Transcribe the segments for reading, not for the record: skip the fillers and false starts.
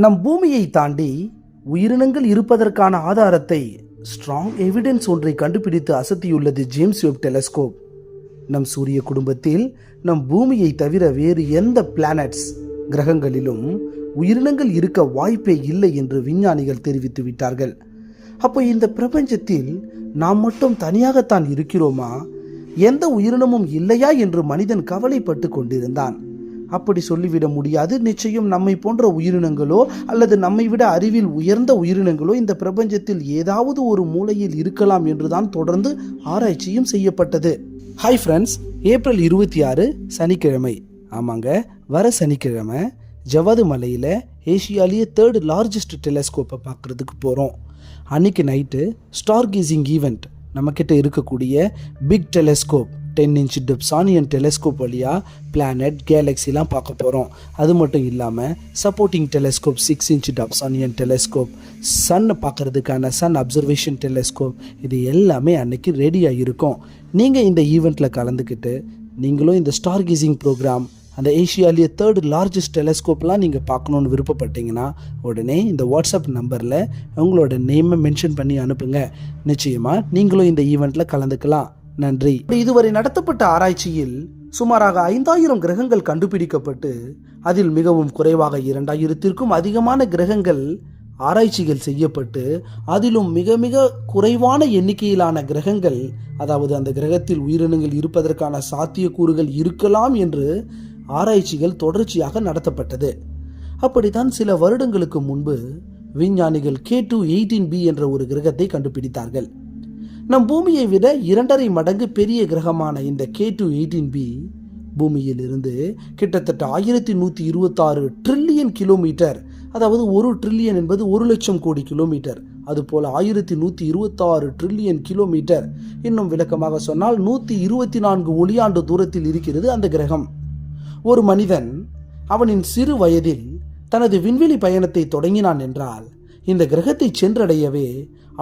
நம் பூமியை தாண்டி உயிரினங்கள் இருப்பதற்கான ஆதாரத்தை ஸ்ட்ராங் எவிடன்ஸ் ஒன்றை கண்டுபிடித்து அசத்தியுள்ளது ஜேம்ஸ் வெப் டெலஸ்கோப். நம் சூரிய குடும்பத்தில் நம் பூமியை தவிர வேறு எந்த பிளானட்ஸ் கிரகங்களிலும் உயிரினங்கள் இருக்க வாய்ப்பே இல்லை என்று விஞ்ஞானிகள் தெரிவித்து விட்டார்கள். அப்போ இந்த பிரபஞ்சத்தில் நாம் மட்டும் தனியாகத்தான் இருக்கிறோமா, எந்த உயிரினமும் இல்லையா என்று மனிதன் கவலைப்பட்டு கொண்டிருந்தான். அப்படி சொல்லிவிட முடியாது. நிச்சயம் நம்மை போன்ற உயிரினங்களோ அல்லது நம்மை விட அறிவில் உயர்ந்த உயிரினங்களோ இந்த பிரபஞ்சத்தில் ஏதாவது ஒரு மூலையில் இருக்கலாம் என்றுதான் தொடர்ந்து ஆராய்ச்சியும் செய்யப்பட்டது. ஹாய் ஃப்ரெண்ட்ஸ், ஏப்ரல் 26 சனிக்கிழமை. ஆமாங்க, வர சனிக்கிழமை ஜவாது மலையில் ஏஷியாலேயே 3rd லார்ஜஸ்ட் டெலஸ்கோப்பை பார்க்குறதுக்கு போகிறோம். அன்னைக்கு நைட்டு ஸ்டார் கேசிங் ஈவெண்ட் நம்மக்கிட்ட இருக்கக்கூடிய big telescope 10 inch Dobsonian telescope வழியாக பிளானட் கேலக்ஸிலாம் பார்க்க போகிறோம். அது மட்டும் இல்லாமல் supporting telescope 6 inch Dobsonian telescope, சன்னை பார்க்குறதுக்கான சன் அப்சர்வேஷன் டெலஸ்கோப், இது எல்லாமே அன்னைக்கு ரெடியாக இருக்கும். நீங்கள் இந்த ஈவெண்ட்டில் கலந்துக்கிட்டு நீங்களும் இந்த ஸ்டார் கேசிங் ப்ரோக்ராம், அந்த ஏஷியாலேயே 3rd லார்ஜஸ்ட் டெலஸ்கோப்லாம் நீங்கள் பார்க்கணுன்னு விருப்பப்பட்டீங்கன்னா உடனே இந்த வாட்ஸ்அப் நம்பரில் உங்களோட நேமை மென்ஷன் பண்ணி அனுப்புங்க. நிச்சயமாக நீங்களும் இந்த ஈவெண்ட்டில் கலந்துக்கலாம். நன்றி. இதுவரை நடத்தப்பட்ட ஆராய்ச்சியில் சுமாராக 5000 கிரகங்கள் கண்டுபிடிக்கப்பட்டு அதில் மிகவும் குறைவாக 2000த்திற்கும் அதிகமான கிரகங்கள் ஆராய்ச்சிகள் செய்யப்பட்டு அதிலும் மிக மிக குறைவான எண்ணிக்கையிலான கிரகங்கள், அதாவது அந்த கிரகத்தில் உயிரினங்கள் இருப்பதற்கான சாத்தியக்கூறுகள் இருக்கலாம் என்று ஆராய்ச்சிகள் தொடர்ச்சியாக நடத்தப்பட்டது. அப்படித்தான் சில வருடங்களுக்கு முன்பு விஞ்ஞானிகள் K2-18b என்ற ஒரு கிரகத்தை கண்டுபிடித்தார்கள். நம் பூமியை விட 2.5 மடங்கு பெரிய கிரகமான இந்த K2-18b பூமியில் இருந்து கிட்டத்தட்ட 1126 ட்ரில்லியன் கிலோமீட்டர், அதாவது 1 ட்ரில்லியன் என்பது 1,00,000 கோடி கிலோமீட்டர், அதுபோல 1126 ட்ரில்லியன் கிலோமீட்டர், இன்னும் விளக்கமாக சொன்னால் 124 ஒளியாண்டு தூரத்தில் இருக்கிறது அந்த கிரகம். ஒரு மனிதன் அவனின் சிறு வயதில் தனது விண்வெளி பயணத்தை தொடங்கினான் என்றால் இந்த கிரகத்தை சென்றடையவே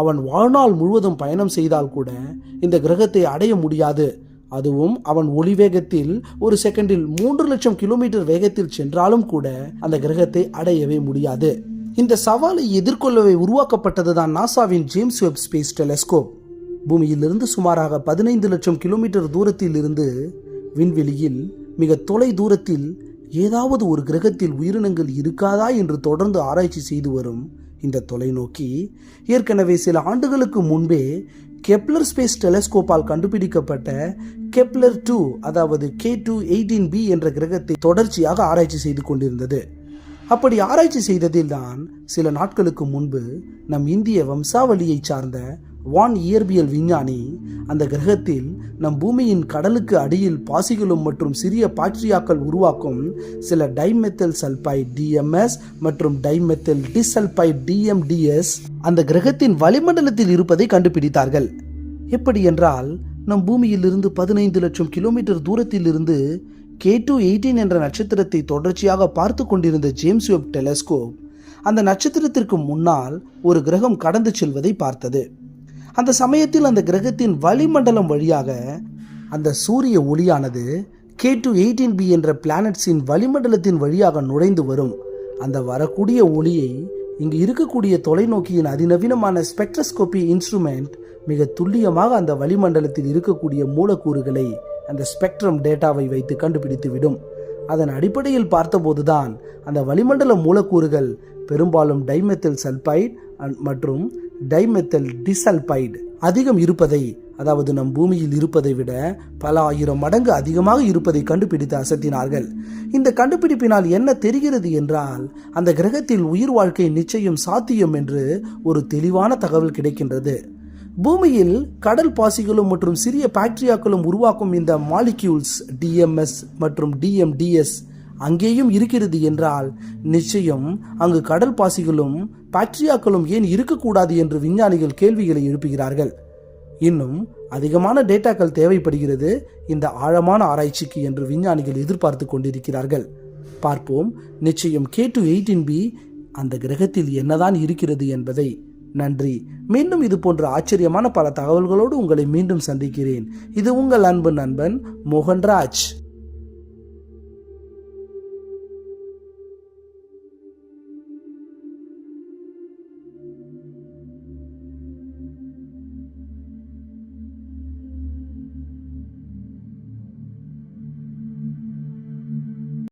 அவன் வாழ்நாள் முழுவதும் பயணம் செய்தால் கூட இந்த கிரகத்தை அடைய முடியாது. அதுவும் அவன் ஒளி வேகத்தில் ஒரு செகண்டில் 3,00,000 கிலோமீட்டர் வேகத்தில் சென்றாலும் கூட அந்த கிரகத்தை அடையவே முடியாது. இந்த சவாலை எதிர்கொள்ளவே உருவாக்கப்பட்டதுதான் நாசாவின் ஜேம்ஸ் வெப் ஸ்பேஸ் டெலஸ்கோப். பூமியிலிருந்து சுமாராக 15 லட்சம் கிலோமீட்டர் தூரத்தில் இருந்து விண்வெளியில் மிக தொலை தூரத்தில் ஏதாவது ஒரு கிரகத்தில் உயிரினங்கள் இருக்காதா என்று தொடர்ந்து ஆராய்ச்சி செய்து வரும் இந்த தொலைநோக்கி ஏற்கனவே சில ஆண்டுகளுக்கு முன்பே கெப்லர் ஸ்பேஸ் டெலஸ்கோப்பால் கண்டுபிடிக்கப்பட்ட கெப்லர் 2, அதாவது K2-18b என்ற கிரகத்தை தொடர்ச்சியாக ஆராய்ச்சி செய்து கொண்டிருந்தது. அப்படி ஆராய்ச்சி செய்ததில் தான் சில நாட்களுக்கு முன்பு நம் இந்திய வம்சாவளியை சார்ந்த வான் இயற்பியல் விஞ்ஞானி அந்த கிரகத்தில் நம் பூமியின் கடலுக்கு அடியில் பாசிகளும் மற்றும் சிறிய பாக்டீரியாக்கள் உருவாக்கும் சில டைமெத்தில் சல்பைட் DMS மற்றும் டைமெத்தில் டிசல்பைட் DMDS அந்த கிரகத்தின் வளிமண்டலத்தில் இருப்பதை கண்டுபிடித்தார்கள். எப்படி என்றால், நம் பூமியிலிருந்து 15 லட்சம் கிலோமீட்டர் தூரத்தில் இருந்து K2-18 என்ற நட்சத்திரத்தை தொடர்ச்சியாக பார்த்து கொண்டிருந்த ஜேம்ஸ் வெப் டெலஸ்கோப் அந்த நட்சத்திரத்திற்கு முன்னால் ஒரு கிரகம் கடந்து செல்வதை பார்த்தது. அந்த சமயத்தில் அந்த கிரகத்தின் வளிமண்டலம் வழியாக அந்த சூரிய ஒளியானது K2-18b என்ற பிளானட்ஸின் வளிமண்டலத்தின் வழியாக நுழைந்து வரும். அந்த வரக்கூடிய ஒளியை இங்கு இருக்கக்கூடிய தொலைநோக்கியின் அதிநவீனமான ஸ்பெக்ட்ரோஸ்கோபி இன்ஸ்ட்ருமெண்ட் மிக துல்லியமாக அந்த வளிமண்டலத்தில் இருக்கக்கூடிய மூலக்கூறுகளை அந்த ஸ்பெக்ட்ரம் டேட்டாவை வைத்து கண்டுபிடித்து விடும். அதன் அடிப்படையில் பார்த்தபோதுதான் அந்த வளிமண்டல மூலக்கூறுகள் பெரும்பாலும் டைமெத்தில் சல்பைட் மற்றும் டைமெத்தில் டிசல்பைட் அதிகம் இருப்பதை, அதாவது நம் பூமியில் இருப்பதை விட பல 1000 மடங்கு அதிகமாக இருப்பதை கண்டுபிடித்து அசத்தினார்கள். இந்த கண்டுபிடிப்பினால் என்ன தெரிகிறது என்றால், அந்த கிரகத்தில் உயிர் வாழ்க்கை நிச்சயம் சாத்தியம் என்று ஒரு தெளிவான தகவல் கிடைக்கின்றது. பூமியில் கடல் பாசிகளும் மற்றும் சிறிய பாக்டீரியாக்களும் உருவாக்கும் இந்த மாலிக்யூல்ஸ் DMS மற்றும் DMDS அங்கேயும் இருக்கிறது என்றால் நிச்சயம் அங்கு கடல் பாசிகளும் பாக்டீரியாக்களும் ஏன் இருக்கக்கூடாது என்று விஞ்ஞானிகள் கேள்விகளை எழுப்புகிறார்கள். இன்னும் அதிகமான டேட்டாக்கள் தேவைப்படுகிறது இந்த ஆழமான ஆராய்ச்சிக்கு என்று விஞ்ஞானிகள் எதிர்பார்த்து கொண்டிருக்கிறார்கள். பார்ப்போம், நிச்சயம் K2-18b அந்த கிரகத்தில் என்னதான் இருக்கிறது என்பதை. நன்றி. மீண்டும் இது போன்ற ஆச்சரியமான பல தகவல்களோடு உங்களை மீண்டும் சந்திக்கிறேன். இது உங்கள் அன்பு நண்பன் மோகன்ராஜ்.